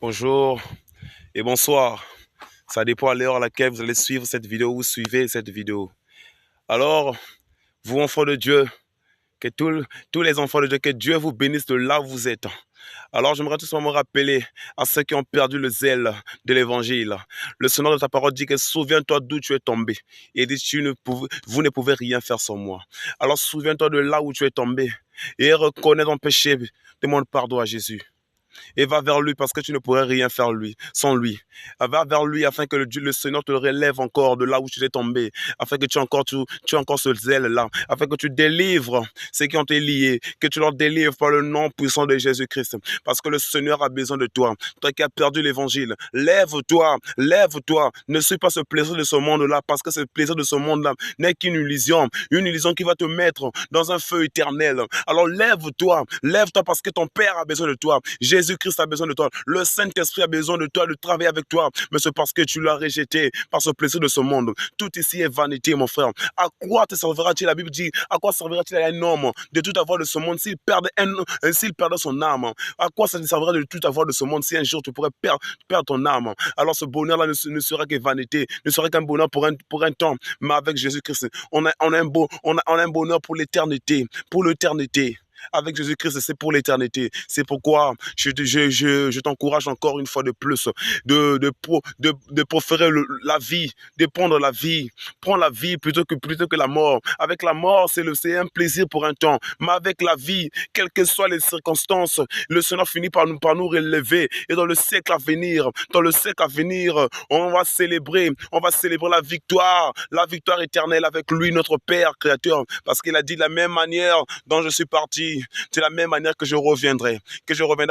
Bonjour et bonsoir. Ça dépend à l'heure à laquelle vous allez suivre cette vidéo ou suivez cette vidéo. Alors, vous enfants de Dieu, que tous les enfants de Dieu, que Dieu vous bénisse de là où vous êtes. Alors, j'aimerais tout simplement rappeler à ceux qui ont perdu le zèle de l'évangile. Le Seigneur de ta parole dit que souviens-toi d'où tu es tombé. Et dit, vous ne pouvez rien faire sans moi. Alors, souviens-toi de là où tu es tombé et reconnais ton péché. Demande pardon à Jésus. Et va vers lui parce que tu ne pourrais rien faire sans lui. Va vers lui afin que le Seigneur te relève encore de là où tu es tombé, afin que tu aies encore ce zèle-là, afin que tu délivres ceux qui ont été liés, que tu leur délivres par le nom puissant de Jésus-Christ. Parce que le Seigneur a besoin de toi. Toi qui as perdu l'évangile, lève-toi, lève-toi. Ne suis pas ce plaisir de ce monde-là, parce que ce plaisir de ce monde-là n'est qu'une illusion qui va te mettre dans un feu éternel. Alors lève-toi, lève-toi parce que ton Père a besoin de toi. Jésus-Christ a besoin de toi. Le Saint-Esprit a besoin de toi, de travailler avec toi. Mais c'est parce que tu l'as rejeté par ce plaisir de ce monde. Tout ici est vanité, mon frère. À quoi te servira-t-il, la Bible dit, à quoi servira-t-il à un homme de tout avoir de ce monde s'il perdait son âme? À quoi ça te servira de tout avoir de ce monde si un jour tu pourrais perdre ton âme? Alors ce bonheur-là ne sera que vanité, ne sera qu'un bonheur pour un temps. Mais avec Jésus-Christ, on a un bonheur pour l'éternité. Pour l'éternité. Avec Jésus-Christ, c'est pour l'éternité. C'est pourquoi je t'encourage encore une fois de plus de préférer la vie, de prendre la vie. Prends la vie plutôt que la mort. Avec la mort, c'est un plaisir pour un temps. Mais avec la vie, quelles que soient les circonstances, le Seigneur finit par nous relever. Et dans le siècle à venir, on va célébrer la victoire éternelle avec lui, notre Père créateur. Parce qu'il a dit de la même manière dont je suis parti, c'est la même manière que je reviendrai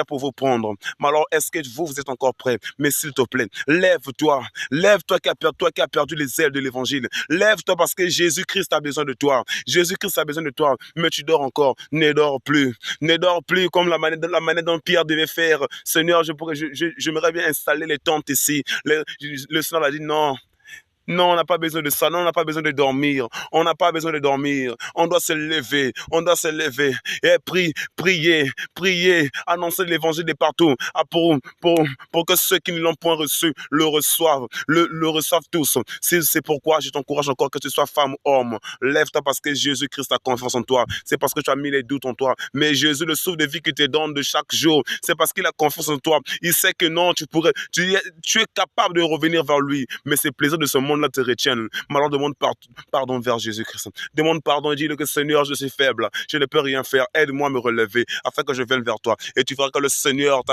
pour vous prendre. Mais alors, est-ce que vous êtes encore prêts? Mais s'il te plaît, lève-toi, toi qui as perdu les ailes de l'évangile. Lève-toi parce que Jésus-Christ a besoin de toi. Jésus-Christ a besoin de toi, mais tu dors encore. Ne dors plus comme la manette dont Pierre devait faire. Seigneur, j'aimerais bien installer les tentes ici. Le Seigneur a dit non. Non, on n'a pas besoin de ça. Non, on n'a pas besoin de dormir. On n'a pas besoin de dormir. On doit se lever. Et prier, annoncer l'évangile de partout. Pour que ceux qui ne l'ont point reçu le reçoivent. Le reçoivent tous. C'est pourquoi je t'encourage encore, que tu sois femme ou homme. Lève-toi parce que Jésus-Christ a confiance en toi. C'est parce que tu as mis les doutes en toi. Mais Jésus, le souffle de vie qu'il te donne de chaque jour, c'est parce qu'il a confiance en toi. Il sait que non, tu es capable de revenir vers lui. Mais c'est plaisir de ce monde là te retiennent. Mais alors demande pardon vers Jésus-Christ. Demande pardon et dis-le que Seigneur, je suis faible. Je ne peux rien faire. Aide-moi à me relever afin que je vienne vers toi. Et tu verras que le Seigneur